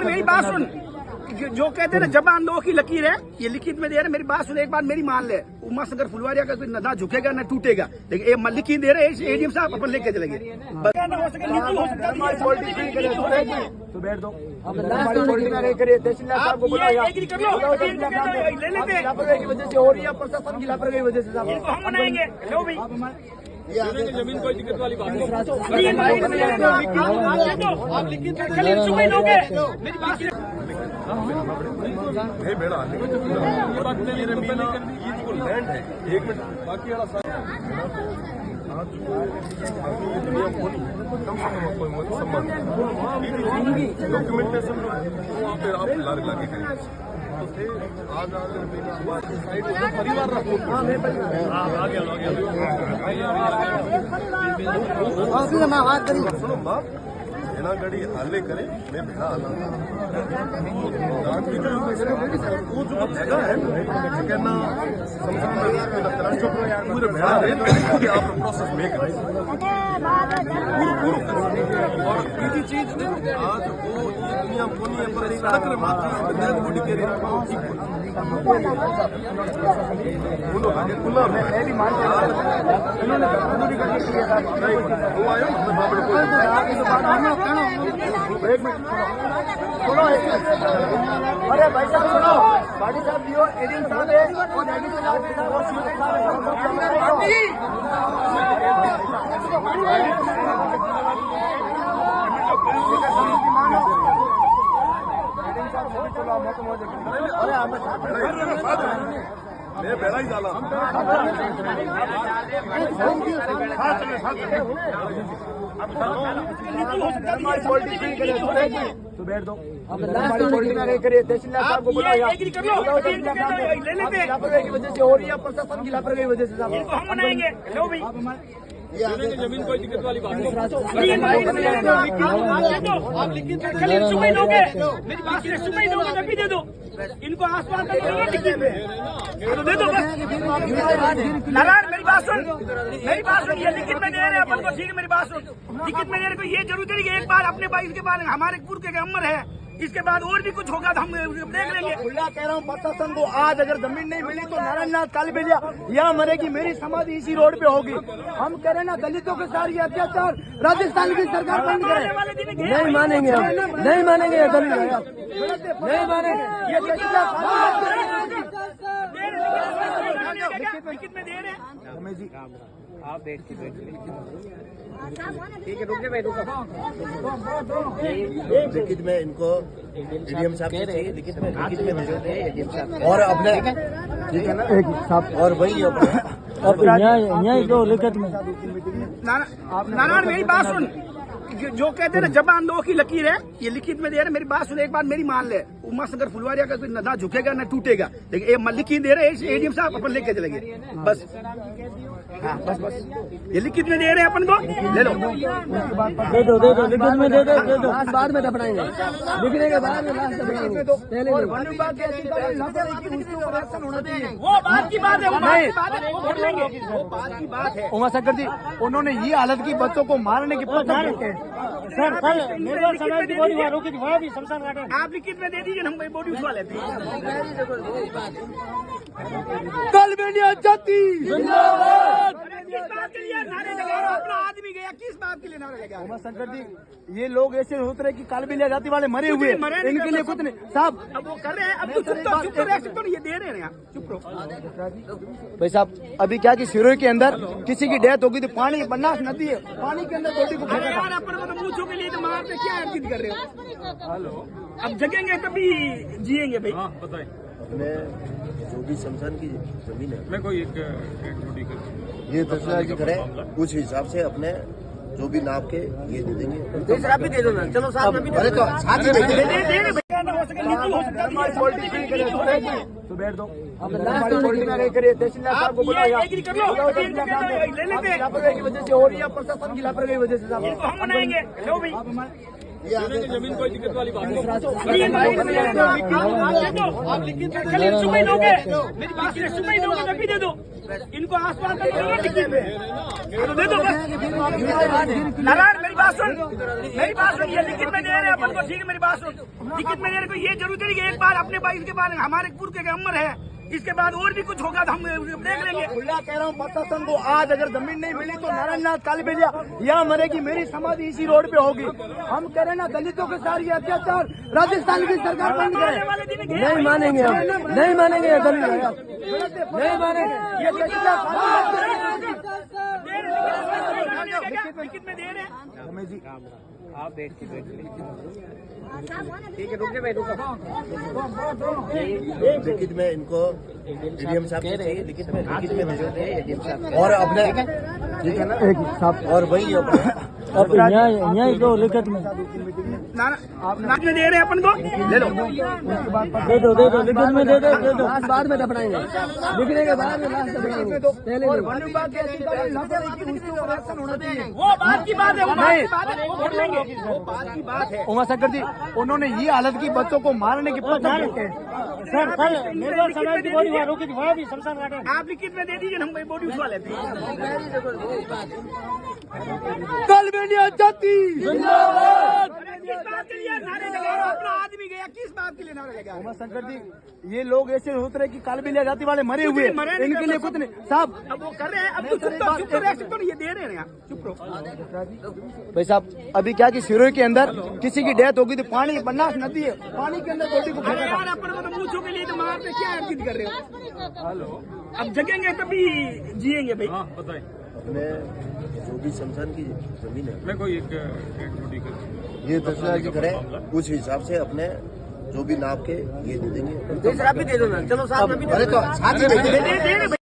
नारायण मेरी बात सुन, जो कहते हैं ना जबान दो की लकीर है, ये लिखित में दे रहे। मेरी बात सुन, एक बार मेरी मान ले, उमा शंकर फुलवारिया का कोई ना झुकेगा ना टूटेगा, लेकिन ये लिखित दे रहे एडीएम साहब अपन लेके चलेंगे। तो बैठ दो, हमारी पॉलिटिक्स करिए, तहसीलदार साहब को बुलाओ, लापरवाही की वजह से हो रही है, प्रशासन की लापरवाही की वजह से हम मनाएंगे। लो भाई जमीन कोई दिक्कत वाली बात नहीं। आप लिखित सुबह लोगे मेरी बात नहीं बेड़ा लैंड है। एक मिनट बाकी वाला डॉक्यूमेंटेशन वहाँ पे आप लागे करेंगे तो थे आज परिवार रखो। सुनो बाप एना गड़ी हाले करे मैं भेड़ा हाला वो जो जगह है कहना पूरे भेड़ा रहे कि आप प्रोसेस में करें और तीसरी चीज आज वो ये दुनिया बोनी है पर सड़क रे मात्र डेड बॉडी के रे बोलो आगे खुला मैं भी मानता हूं इन्होंने पूरी करके किया था वो आया मैं बाबड़ को एक मिनट सुनो अरे भाई साहब सुनो पार्टी साहब दियो एडिंग साहब है और एडिंग साहब और सीएम साहब मैं बेड़ा ही डाला तो बैठ दो, हमारी पॉलिटिक्स करिए, तहसीलदार साहब को बुलाओ, लापरवाही की वजह से हो रही है, प्रशासन की लापरवाही की वजह से हम मनाएंगे। लो भाई जमीन कोई दिक्कत वाली बात नहीं। आप लिखित सुबह लोगे मेरी बात सुबह लोगे तभी दे दो इनको आसमान का लिखित में दे दो बस। नारायण मेरी बात सुन, ये लिखित में दे रहे अपन को, ठीक है मेरी बात सुन, लिखित में दे रहे को ये जरूरी नहीं कि एक बार अपने भाई इसके बाद हमारे पूर्व के अमर है, इसके बाद और भी कुछ होगा तो हम देख लेंगे। खुला कह रहा हूँ प्रशासन को, आज अगर जमीन नहीं मिली तो नारायणनाथ कालीबेलिया यहाँ मरेगी, मेरी समाधि इसी रोड पे होगी। हम कह रहे हैं ना दलितों के साथ ये अत्याचार राजस्थान की सरकार बंद करे। नहीं मानेंगे हम, नहीं मानेंगे ये दलित, नहीं मानेंगे ये लिखित में दे रहे हैं। रमेश जी आप बैठ के ठीक है, रुकिए भाई रुको। लिखित में इनको एडीएम साहब से चाहिए, लिखित में भेजो थे एडीएम साहब और अपने ठीक है ना और वही अब यहाँ जो लिखित में नारायण मेरी बात सुन, जो कहते हैं ना जबान दो की लकीर है, ये लिखित में दे रहे। मेरी बात सुन, एक बार मेरी मान ले, उमा शंकर फुलवारिया का कोई ना झुकेगा ना टूटेगा, लेकिन ये लिखित दे रहे एडीएम साहब अपन लेके चलेंगे बस। हाँ बस ये लिखित में दे रहे हैं अपन को, ले लो दे दो लिखित में दे दो बाद में दफनाएंगे, लिखने के बाद में लास्ट दफनाएंगे। वो बात की बात है, वो कर लेंगे, वो बात की बात है। उमा शंकर जी उन्होंने ये हालत की बच्चों को मारने की सर समाज की बॉडी वालों की भी शमशान घाट है, आप लिखित में दे दीजिए, हम बॉडी उठवा लेते हैं। कालीबेलिया जाति जिंदाबाद। किस बात के लिए नारे लगा रहे हो? अपना आदमी गया, किस बात के लिए नारे लगा रहे हो? उमा शंकर जी ये लोग ऐसे होते रहे कि कालीबेलिया जाति वाले मरे हुए, इनके लिए कुछ नहीं साहब। अब वो कर रहे हैं, अब तो चुप तो ये दे रहे हैं, चुप रहो भाई साहब। अभी क्या कि सिरोही के अंदर किसी की डेथ हो गई थी, पानी बनास नदी है, पानी के अंदर बॉडी को फेंका था। अपन को तो पूछो के लिए तो मारते क्या हरकत कर रहे हो? अब जगेंगे तभी जिएंगे भाई। बताइए जो भी शमशान की जमीन है मैं कोई एक ये तहसीलदार की करें, कुछ हिसाब से अपने जो भी नाप के ये दे देंगे। आप भी दे दो ना, चलो साथ में भी अरे तो साथ ही दे देंगे। तो बैठ दो, हमारी पॉलिटिक्स करिए, तहसीलदार साहब को बुलाओ, लापरवाही की वजह से हो रही है, प्रशासन की लापरवाही की वजह से हम मनाएंगे। लो भाई जमीन कोई दिक्कत वाली बात नहीं। सुबह दोगे मेरी बात सुनिए, सुबह दोगे तभी दे दो। इनको आसमान का दो लिखित में, तो दे दो बस। नारायण मेरी बात सुन, मेरी बात सुन, ये लिखित में दे रहे हैं अपन को, ठीक है मेरी बात सुन। लिखित में दे रहे को ये जरूरी नहीं कि एक बार अपने बाइक के बाद हमारे पूर्व के अमर है, इसके बाद और भी कुछ होगा तो हम देख लेंगे। खुला कह रहा हूँ प्रशासन को, आज अगर जमीन नहीं मिली तो नारायण नाथ कालीबेलिया यहाँ मरेगी, मेरी समाधि इसी रोड पे होगी। हम कह रहे हैं ना दलितों के साथ ये अत्याचार राजस्थान की सरकार बंद करे। नहीं मानेंगे हम, नहीं मानेंगे ये दलित, नहीं मानेंगे ये लिखित में दे रहे हैं। रमेश जी आप बैठ के ठीक है, रुक जाए, लिखित में इनको एडीएम साहब से चाहिए, लिखित में भेजो थे एडीएम साहब और अपने, ठीक है ना साहब, और वही अपने जो लिखित में नाच में दे रहे हैं अपन को, ले लो, दे दो लिखित में दे दो, बाद में दफनाएंगे, लिखने के बाद में लास्ट दफनाएंगे, पहले वन विभाग के अधिकारी होना चाहिए। वो बात की बात है, वो बात की बात है, वो कर लेंगे, वो बात की बात है। उमा शंकर जी, उन्होंने ये हालत की बच्चों को मारने की सर कल निर्भर समाज की बॉडी वहाँ रोकी थी, वहाँ भी शमशान घाट है। आप लिखित में दे दीजिए, हम बॉडी उठवा लेते हैं। कालीबेलिया जाति जिंदाबाद। किस बात के लिए नारे लगा रहे हो? अपना आदमी गया, किस बात के लिए नारे लगा रहे हो? उमा शंकर जी, ये लोग ऐसे होते रहे कि कालीबेलिया जाति वाले मरे हुए, इनके लिए कुछ नहीं साहब। अब वो कर रहे हैं, अब तो चुप तो ये दे रहे हैं, चुप रहो भाई साहब। अभी क्या कि सिरोही के अंदर किसी की डेथ होगी तो पानी बनास नदी है, पानी के अंदर बॉडी को अरे फेंका यार, अपन को तो मूछों के लिए तो मारते, क्या अर्जित कर रहे हो? हेलो, अब जगेंगे तभी जिएंगे भाई। अपने जो भी शमशान की जमीन है, मैं कोई एक छोटी कर ये फैसला की करें, उस हिसाब से अपने जो भी नाप के ये दे देंगे। आप भी दे दो ना, चलो साथ में भी अरे तो साथ ही दे दे